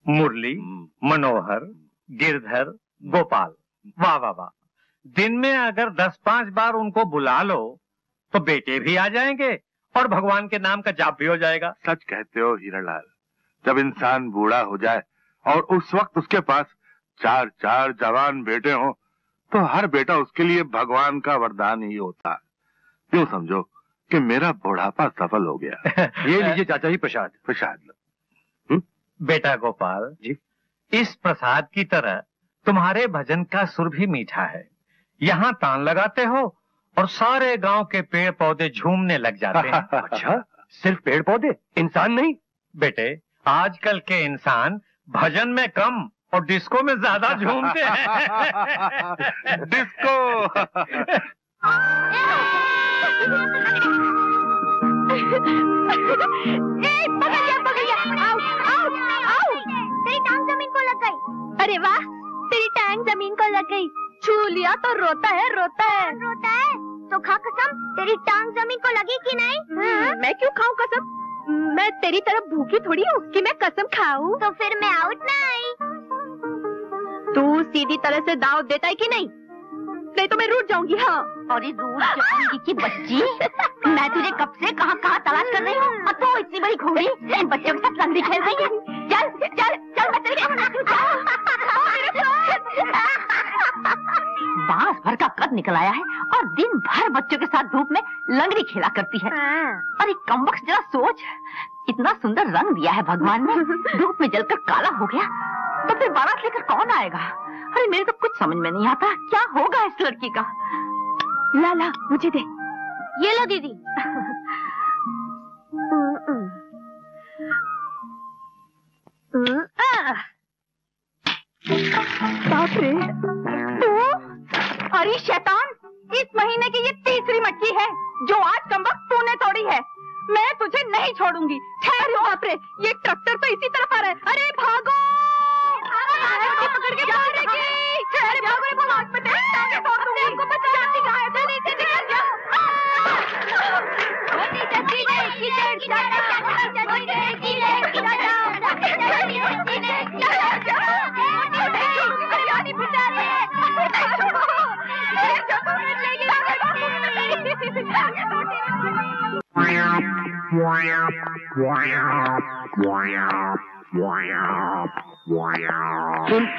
मुरली, मनोहर, गिरधर, गोपाल। वाह वाह वाह। दिन में अगर 10-5 बार उनको बुला लो तो बेटे भी आ जाएंगे और भगवान के नाम का जाप भी हो जाएगा। सच कहते हो हीरालाल। जब इंसान बूढ़ा हो जाए और उस वक्त उसके पास 4 जवान बेटे हों तो हर बेटा उसके लिए भगवान का वरदान ही होता है। यूं समझो कि मेरा बुढ़ापा सफल हो गया। ये लीजिए चाचा जी प्रसाद। प्रसाद लो। बेटा गोपाल जी, इस प्रसाद की तरह तुम्हारे भजन का सुर भी मीठा है। यहाँ तान लगाते हो और सारे गांव के पेड़ पौधे झूमने लग जाते हैं। अच्छा, सिर्फ पेड़ पौधे, इंसान नहीं? बेटे, आजकल के इंसान भजन में कम और डिस्को में ज्यादा झूमते हैं। डिस्को। तेरी टांग जमीन को लग गई। अरे वाह, तेरी टांग जमीन को लग गई। छू लिया तो रोता है, रोता है। रोता है तो खा कसम, तेरी टांग जमीन को लगी कि नहीं? मैं क्यों खाऊं कसम? मैं तेरी तरफ भूखी थोड़ी हूँ कि मैं कसम खाऊं। तो फिर मैं आउट ना आई। तू सीधी तरह से दाव देता है कि नहीं? नहीं तो मैं रूठ जाऊंगी। हाँ, अरे रूठ जाऊंगी की बच्ची, मैं तुझे कब से कहाँ तलाश कर रही हूँ और तू इतनी बड़ी घोड़ी इन बच्चों के साथ लंगड़ी खेल रही है। चल चल चल, मैं तेरे बांस भर का कद निकल आया है और दिन भर बच्चों के साथ धूप में लंगड़ी खेला करती है। अरे कमबख्त, जरा सोच, इतना सुंदर रंग दिया है भगवान ने, धूप में जलकर काला हो गया तो फिर बारात लेकर कौन आएगा? अरे मेरे तो कुछ समझ में नहीं आता, क्या होगा इस लड़की का? ला ला, मुझे दे। ये लो दीदी। बाप रे, तू? अरे शैतान, इस महीने की ये तीसरी मटकी है जो आज कमबख्त तूने तोड़ी है। मैं तुझे नहीं छोड़ूंगी। ठहरो। बाप रे, ये ट्रैक्टर तो इसी तरफ आ रहा है। अरे भागो, पकड़ के मारेगी। अरे भागो रे, वो हाथ में टांगे तोड़ दूंगी। हमको बचाती कहाँ है? जल्दी से निकल जाओ।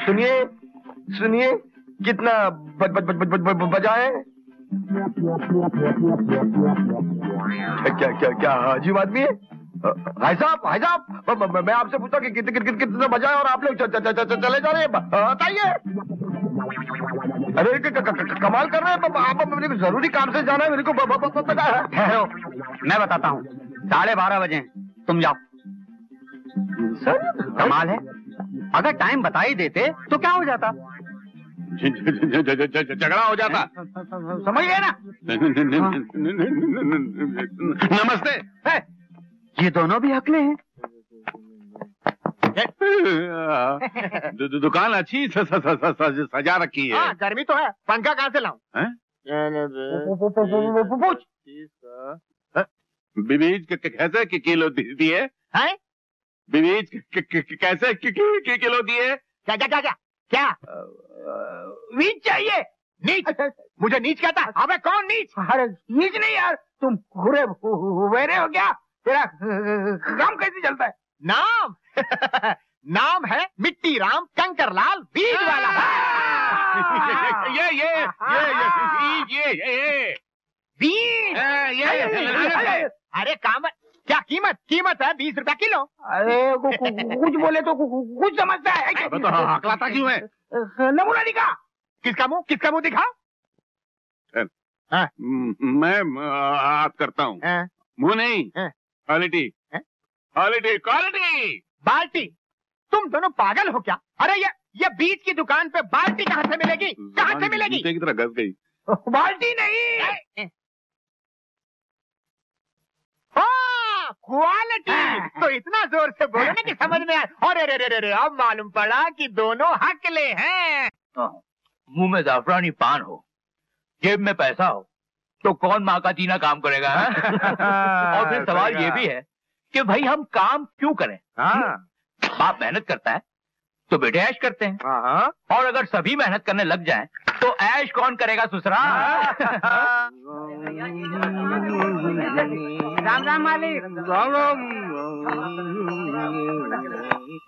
सुनिए सुनिए, कितना बजाए? क्या क्या क्या अजीब आदमी है? भाई साहब, मैं आपसे पूछा कि कितने बजाए और आप लोग चले जा रहे हैं। बताइए। अरे कमाल कर रहे हैं आप। मेरे को जरूरी काम से जाना है, मेरे को पता है। ठहरो, मैं बताता हूँ। 12:30 बजे तुम जाओ। सर कमाल है, अगर टाइम बता ही देते तो क्या हो जाता? झगड़ा हो जाता। समझ गए ना? नमस्ते। ये दोनों भी हकले हैं। दुकान अच्छी सजा रखी है। गर्मी तो है, पंखा कहाँ से लाऊं? पूछ। बीज कैसे किलो दिए? बीज कैसे किलो दिए? क्या क्या क्या क्या क्या? नीच चाहिए? नीच? मुझे नीच कहता? अबे कौन नीच? अरे नीच नहीं यार, तुम हुरे हुएरे हो क्या? तेरा काम कैसे चलता है? नाम नाम है मिट्टी राम कंकरलाल बीज वाला। ये बीज। अरे काम क्या कीमत है? 20 रुपया किलो। अरे कुछ बोले तो कुछ समझता है। तो हकलाता क्यों है? नमूना दिखा। किसका मुंह दिखा? मैं हाथ करता हूँ। मुंह नहीं, क्वालिटी। बाल्टी? तुम दोनों पागल हो क्या? अरे ये बीज की दुकान पे बाल्टी कहाँ से मिलेगी? कहाँ से मिलेगी? की तरह घस गई। बाल्टी नहीं, क्वालिटी। तो इतना जोर से बोलो ना कि समझ में आए। अरे अब मालूम पड़ा कि दोनों हकले हैं। मुंह में जाफरानी पान हो, जेब में पैसा हो, तो कौन माँ का जीना काम करेगा? और फिर सवाल ये भी है कि भाई हम काम क्यों करें? बाप मेहनत करता है, तो बेटे ऐश करते हैं। हाँ। और अगर सभी मेहनत करने लग जाएं, तो ऐश कौन करेगा ससुरा? राम राम मालिक। राम राम।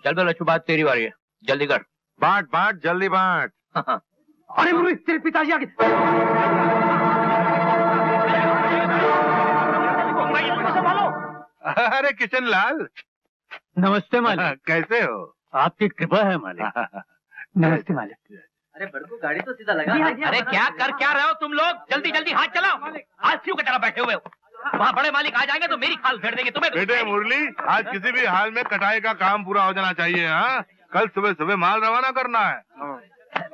चल दो लच्छू, बात तेरी बारी है, जल्दी कर। बांट बांट, जल्दी बांट। अरे मुर्री, तेरे पिताजी आगे। अरे किशन लाल, नमस्ते मालिक। कैसे हो? आपकी कृपा है मालिक। नमस्ते मालिक। अरे बड़कू, गाड़ी तो सीधा लगा। अरे क्या कर क्या रहे हो तुम लोग? जल्दी जल्दी हाथ चलाओ। आलसियों की तरह बैठे हुए हो। वहाँ बड़े मालिक आ जाएंगे तो मेरी खाल फेर देंगे तुम्हें। बेटे मुरली, आज किसी भी हाल में कटाई का काम पूरा हो जाना चाहिए। हाँ, कल सुबह सुबह माल रवाना करना है।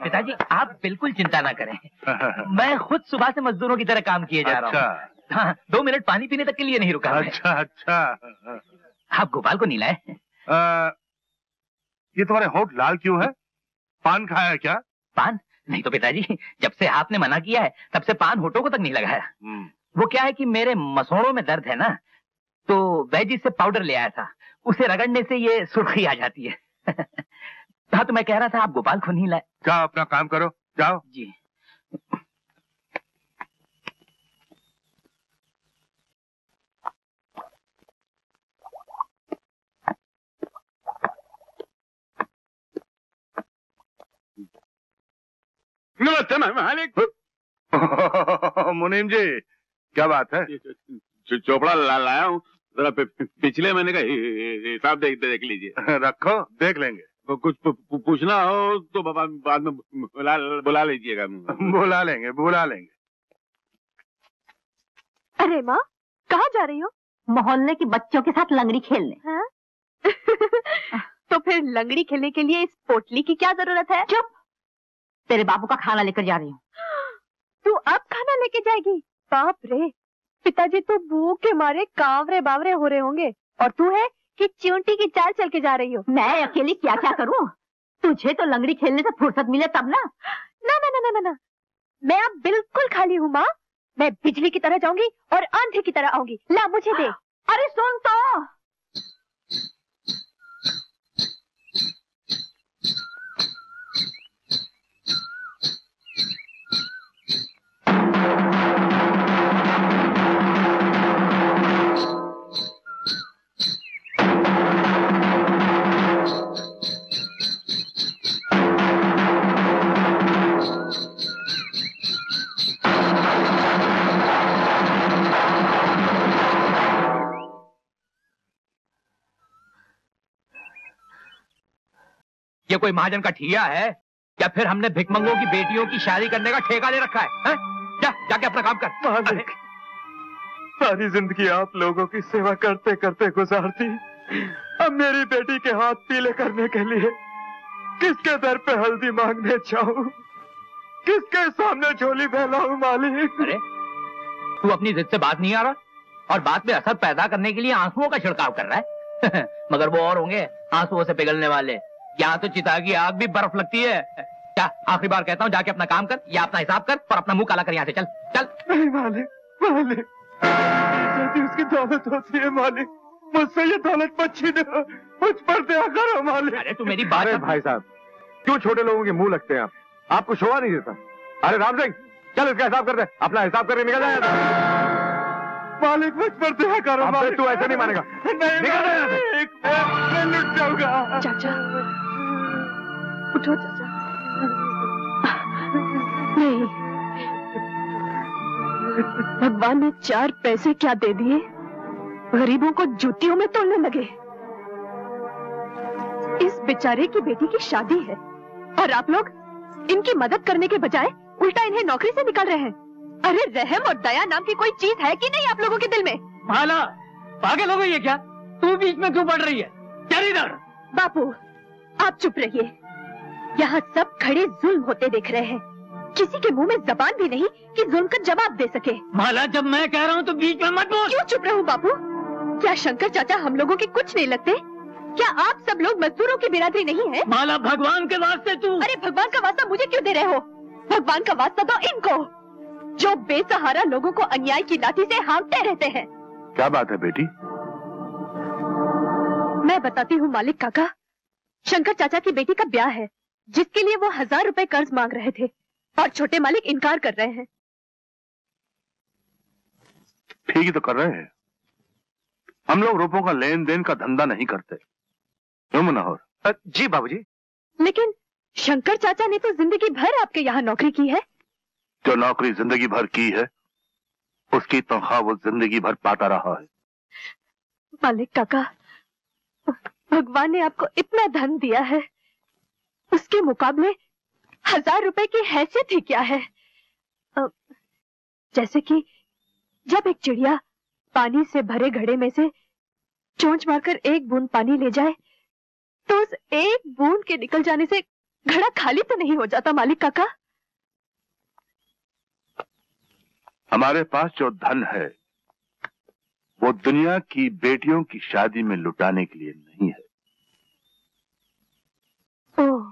पिताजी आप बिल्कुल चिंता ना करें, मैं खुद सुबह से मजदूरों की तरह काम किए जा रहा हूँ। हाँ, 2 मिनट पानी पीने तक के लिए नहीं रुका। अच्छा अच्छा। आप गोपाल को नहीं लाए? ये तुम्हारे होठ लाल क्यों है? पान खाया है क्या? पान नहीं तो पिताजी, जब से आपने मना किया है तब से पान होठों को तक नहीं लगाया। वो क्या है कि मेरे मसोड़ों में दर्द है ना, तो वैजी से पाउडर ले आया था, उसे रगड़ने से ये सुर्खी आ जाती है। हाँ, तो मैं कह रहा था आप गोपाल को नहीं लाए। जाओ अपना काम करो, जाओ। जी। नमस्ते मालिक। मुनीम जी, क्या बात है? चोपड़ा लाया हूँ, जरा पिछले महीने का हिसाब देख लीजिए। रखो, देख लेंगे। कुछ पूछना हो तो बाद में बुला लीजिएगा। बुला लेंगे, बुला लेंगे। अरे माँ, कहाँ जा रही हो? मोहल्ले के बच्चों के साथ लंगड़ी खेलने। हाँ? तो फिर लंगड़ी खेलने के लिए इस पोटली की क्या जरूरत है? चुप, तेरे बाबू का खाना लेकर जा रही हूँ। तू अब खाना लेके जाएगी? बाप रे, पिताजी तो भूख के मारे कांवरे बावरे हो रहे होंगे, और तू है कि चींटी की चाल चल के जा रही हो। मैं अकेली क्या क्या करूँ? तुझे तो लंगड़ी खेलने से फुर्सत मिले तब ना। ना ना ना ना ना ना, मैं अब बिल्कुल खाली हूँ माँ। मैं बिजली की तरह जाऊंगी और आंधी की तरह आऊंगी। ला मुझे दे। अरे सुन तो। ये कोई महाजन का ठिया है या फिर हमने भिकमंगों की बेटियों की शादी करने का ठेका ले रखा है? जा जाके अपना काम कर। मालिक, सारी जिंदगी आप लोगों की सेवा करते करते गुजार दी। अब मेरी बेटी के हाथ पीले करने के लिए किसके दर पे हल्दी मांगने जाऊं? किसके सामने झोली फैलाऊं मालिक? अरे तू अपनी जिद से बात नहीं आ रहा और बात में असर पैदा करने के लिए आंसुओं का छिड़काव कर रहा है। मगर वो और होंगे आंसुओं से पिघलने वाले। यहाँ तो चिता की आग भी बर्फ लगती है। क्या आखिरी बार कहता हूँ, जाके अपना काम कर या अपना हिसाब कर और अपना मुंह काला कर यहाँ से। चल चल। नहीं मालिक, मालिक, जैसी उसकी दौलत होती है मालिक, मुझसे ये दौलत मत छीनो, मुझ पर दया करो मालिक। अरे तू मेरी बात। अरे भाई साहब, क्यों छोटे लोगों के मुंह लगते हैं आप? आपको शोभा नहीं देता? अरे राम सिंह, चल इसका हिसाब कर दे, अपना हिसाब करके निकल जाएगा। मालिक मुझ पर दया करो मालिक। तू ऐसे नहीं मानेगा। नहीं निकल मालिक, मैं लुट जाऊंगा। चाचा उठो चाचा। नहीं, भगवान ने 4 पैसे क्या दे दिए, गरीबों को जूतियों में तोड़ने लगे। इस बेचारे की बेटी की शादी है और आप लोग इनकी मदद करने के बजाय उल्टा इन्हें नौकरी से निकाल रहे हैं। अरे रहम और दया नाम की कोई चीज है कि नहीं आप लोगों के दिल में? भाला, पागल हो गई है क्या? तू बीच में क्यों पड़ रही है? चल इधर। बापू आप चुप रहिए, यहाँ सब खड़े जुल्म होते देख रहे हैं। किसी के मुंह में जबान भी नहीं कि जुल्म का जवाब दे सके। भाला, जब मैं कह रहा हूँ तो बीच में मत बोल। क्यों चुप रहूं बापू? क्या शंकर चाचा हम लोगों के कुछ नहीं लगते? क्या आप सब लोग मजदूरों की बिरादरी नहीं है? भाला, भगवान के वास्ते तू। अरे भगवान का वास्ता मुझे क्यों दे रहे हो? भगवान का वास्ता दो इनको, जो बेसहारा लोगों को अन्याय की लाठी से हाँकते रहते हैं। क्या बात है बेटी? मैं बताती हूँ मालिक काका, शंकर चाचा की बेटी का ब्याह है, जिसके लिए वो 1000 रुपए कर्ज मांग रहे थे और छोटे मालिक इनकार कर रहे हैं। ठीक ही तो कर रहे हैं। हम लोग रुपयों का लेन देन का धंधा नहीं करते, क्यों मनोहर? जी बाबूजी। लेकिन शंकर चाचा ने तो जिंदगी भर आपके यहाँ नौकरी की है। जो नौकरी जिंदगी भर की है, उसकी तनख्वाह वो जिंदगी भर पाता रहा है। मालिक काका, भगवान ने आपको इतना धन दिया है, उसके मुकाबले 1000 रुपए की हैसियत ही क्या है? जैसे कि जब एक चिड़िया पानी से भरे घड़े में से चोंच मारकर एक बूंद पानी ले जाए, तो उस एक बूंद के निकल जाने से घड़ा खाली तो नहीं हो जाता मालिक काका? हमारे पास जो धन है वो दुनिया की बेटियों की शादी में लुटाने के लिए नहीं है। ओह,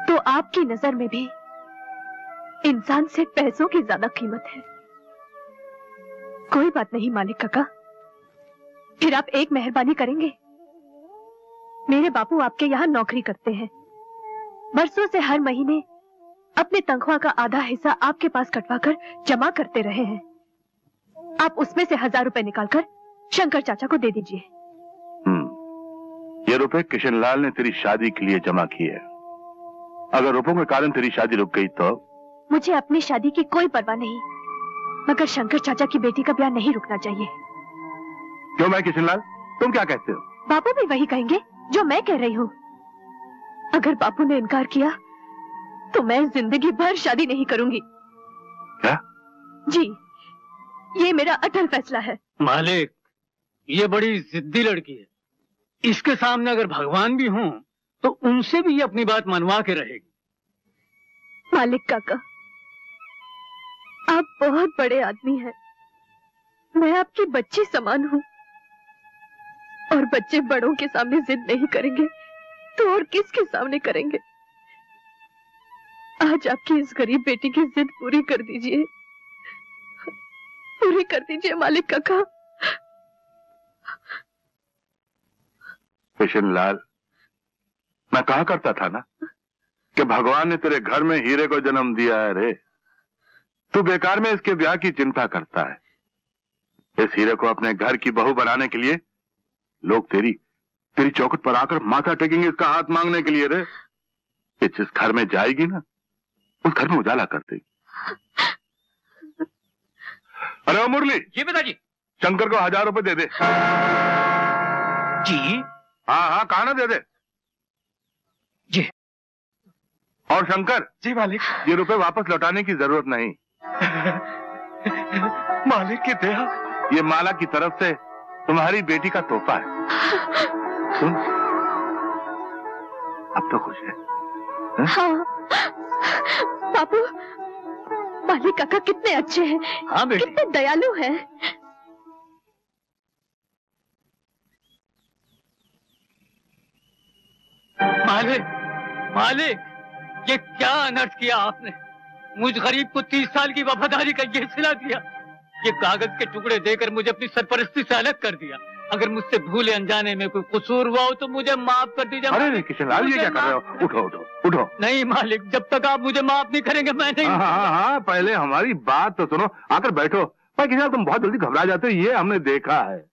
तो आपकी नजर में भी इंसान से पैसों की ज्यादा कीमत है। कोई बात नहीं मालिक काका, फिर आप एक मेहरबानी करेंगे। मेरे बापू आपके यहाँ नौकरी करते हैं, बरसों से हर महीने अपने तनख्वाह का आधा हिस्सा आपके पास कटवाकर जमा करते रहे हैं। आप उसमें से 1000 रुपए निकालकर शंकर चाचा को दे दीजिए। ये रुपए किशनलाल ने तेरी शादी के लिए जमा किए। अगर रुपयों के कारण तेरी शादी रुक गई तो? मुझे अपनी शादी की कोई परवाह नहीं, मगर शंकर चाचा की बेटी का ब्याह नहीं रुकना चाहिए। क्यों मैं किशनलाल, तुम क्या कहते हो? बापू भी वही कहेंगे जो मैं कह रही हूँ। अगर बापू ने इनकार किया तो मैं जिंदगी भर शादी नहीं करूंगी। क्या? जी, ये मेरा अटल फैसला है। मालिक, ये बड़ी जिद्दी लड़की है। इसके सामने अगर भगवान भी हों तो उनसे भी ये अपनी बात मनवा के रहेगी। मालिक काका, आप बहुत बड़े आदमी हैं। मैं आपकी बच्ची समान हूँ, और बच्चे बड़ों के सामने जिद नहीं करेंगे तो और किसके सामने करेंगे? आज आपकी इस गरीब बेटी की जिद पूरी कर दीजिए, पूरी कर दीजिए मालिक काका। किशनलाल, मैं कहा करता था ना कि भगवान ने तेरे घर में हीरे को जन्म दिया है रे। तू बेकार में इसके ब्याह की चिंता करता है। इस हीरे को अपने घर की बहू बनाने के लिए लोग तेरी चौखट पर आकर माथा टेकेंगे इसका हाथ मांगने के लिए रे। ये जिस घर में जाएगी ना, उस घर में उजाला कर देगी। अरे ओ मुरली। जी पिताजी। शंकर को 1000 रुपए दे दे। जी? हाँ, कहा ना, दे दे जी। और शंकर। जी मालिक। ये रुपए वापस लौटाने की जरूरत नहीं। मालिक की दया। ये माला की तरफ से तुम्हारी बेटी का तोहफा है। सुन, अब तो खुश है? हाँ बापू, मालिक काका कितने अच्छे हैं। हाँ बेटी, कितने दयालु हैं। मालिक, ये क्या अनर्थ किया आपने? मुझ गरीब को 30 साल की वफादारी का ये सिला दिया। ये कागज के टुकड़े देकर मुझे अपनी सरपरस्ती से अलग कर दिया। अगर मुझसे भूले अनजाने में कोई कसूर हुआ हो तो मुझे माफ कर दीजिए। अरे किशनलाल, ये क्या कर रहे हो? उठो उठो उठो। नहीं मालिक, जब तक आप मुझे माफ नहीं करेंगे मैं नहीं। हाँ, पहले हमारी बात तो सुनो। आकर बैठो। भाई किशनलाल, तुम बहुत जल्दी घबरा जाते हो, ये हमने देखा है।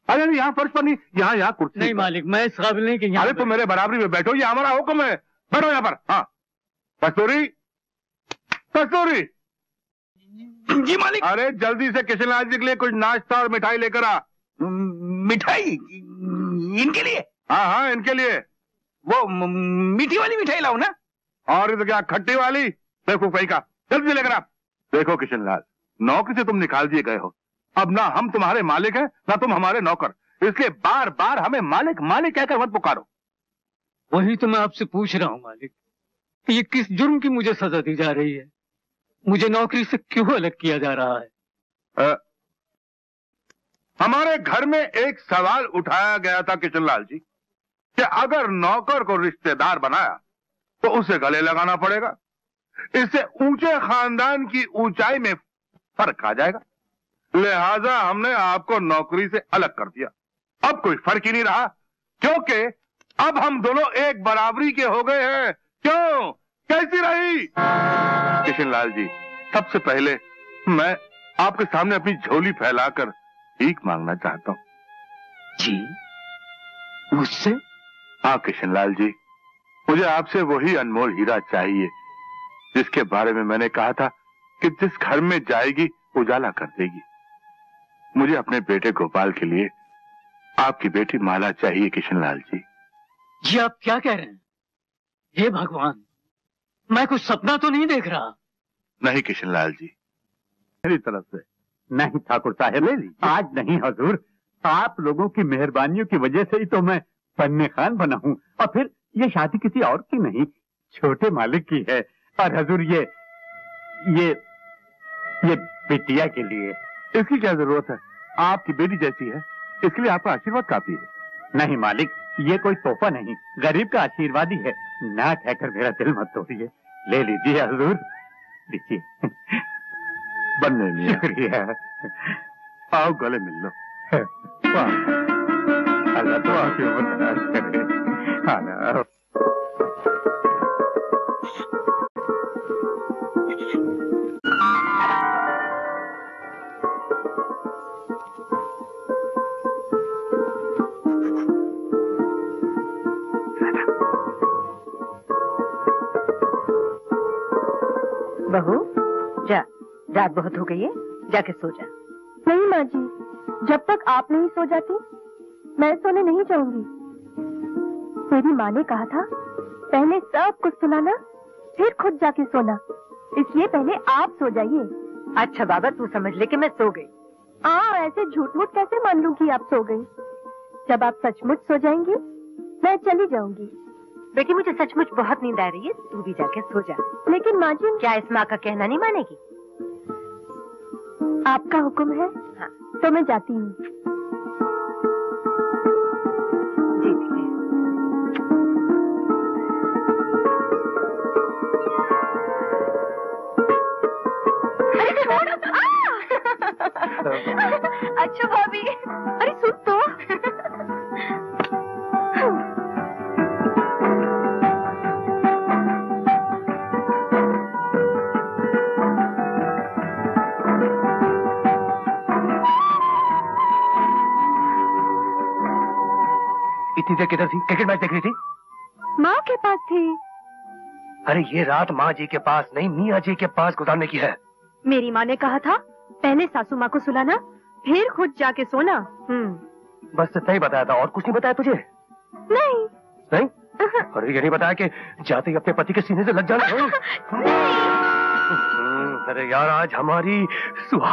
अरे यहाँ फर्श पर नहीं, यहाँ कुर्सी। नहीं मालिक, मैं इस काबिल नहीं कि यहाँ। अरे तुम मेरे बराबरी में बैठो, ये हमारा हुक्म है। बैठो यहाँ पर। हाँ, कस्तूरी, कस्तूरी। जी मालिक। अरे जल्दी से किशनलाल जी के लिए कुछ नाश्ता और मिठाई लेकर आ। मिठाई? इनके लिए? हाँ, इनके लिए। वो मीठी वाली मिठाई लाओ ना। और तो क्या, खट्टी वाली? देखो भाई का, जल्दी लेकर आप। देखो किशनलाल, नौकरी से तुम निकाल दिए गए हो। अब ना हम तुम्हारे मालिक हैं, ना तुम हमारे नौकर। इसलिए बार बार हमें मालिक मालिक कहकर मत पुकारो। वही तो मैं आपसे पूछ रहा हूँ मालिक, ये किस जुर्म की मुझे सजा दी जा रही है? मुझे नौकरी से क्यों अलग किया जा रहा है? हमारे घर में एक सवाल उठाया गया था किशनलाल जी, कि अगर नौकर को रिश्तेदार बनाया तो उसे गले लगाना पड़ेगा। इससे ऊंचे खानदान की ऊंचाई में फर्क आ जाएगा। लिहाजा हमने आपको नौकरी से अलग कर दिया। अब कोई फर्क ही नहीं रहा, क्योंकि अब हम दोनों एक बराबरी के हो गए हैं। क्यों, कैसी रही? किशनलाल जी, सबसे पहले मैं आपके सामने अपनी झोली फैलाकर भीख मांगना चाहता हूँ। जी, मुझसे? हाँ किशनलाल जी, मुझे आपसे वही अनमोल हीरा चाहिए जिसके बारे में मैंने कहा था कि जिस घर में जाएगी उजाला कर देगी। मुझे अपने बेटे गोपाल के लिए आपकी बेटी माला चाहिए किशनलाल जी। जी आप क्या कह रहे हैं? हे भगवान, मैं कुछ सपना तो नहीं देख रहा? नहीं किशनलाल जी, मेरी तरफ से नहीं ठाकुर साहब, आज नहीं हजूर, आप लोगों की मेहरबानियों की वजह से ही तो मैं पन्ने खान बना हूँ। और फिर ये शादी किसी और की नहीं, छोटे मालिक की है। और हजूर ये बिटिया के लिए। इसकी क्या जरूरत है? आपकी बेटी जैसी है, इसके लिए आपका आशीर्वाद काफी है। नहीं मालिक, ये कोई तोहफा नहीं, गरीब का आशीर्वाद ही है। ना कहकर मेरा दिल मत तोड़िए, ले लीजिए हजूर, लीजिए। बनने में शुक्रिया। आओ गले मिल लो। अल्लाह तो आपकी उम्र दराज करे। हाँ, बहू, जा, रात बहुत हो गई है, जाके सो जा। नहीं माँ जी, जब तक आप नहीं सो जाती मैं सोने नहीं जाऊंगी। मेरी माँ ने कहा था पहले सब कुछ सुनाना फिर खुद जाके सोना, इसलिए पहले आप सो जाइए। अच्छा बाबा, तू समझ ले कि मैं सो गई। ऐसे झूठ मूठ कैसे मान लूं कि आप सो गई? जब आप सचमुच सो जाएंगी मैं चली जाऊंगी। बेटी, मुझे सचमुच बहुत नींद आ रही है, तू भी जाके सो जा। लेकिन माँ जी, क्या इस माँ का कहना नहीं मानेगी? आपका हुक्म है। हाँ। तो मैं जाती हूँ। जी ठीक है। अरे छोड़। अच्छा भाभी, अरे सुन तो। इतनी देर किधर थी? क्रिकेट मैच देख रही थी? माँ के पास थी। अरे ये रात माँ जी के पास नहीं, मियाँ जी के पास गुजारने की है। मेरी माँ ने कहा था पहले सासू माँ को सुलाना फिर खुद जाके सोना। बस इतना ही बताया था, और कुछ नहीं बताया तुझे? नहीं। नहीं? अरे ये नहीं बताया कि जाते ही अपने पति के सीने से लग जाना? अरे यार, आज हमारी सुहाग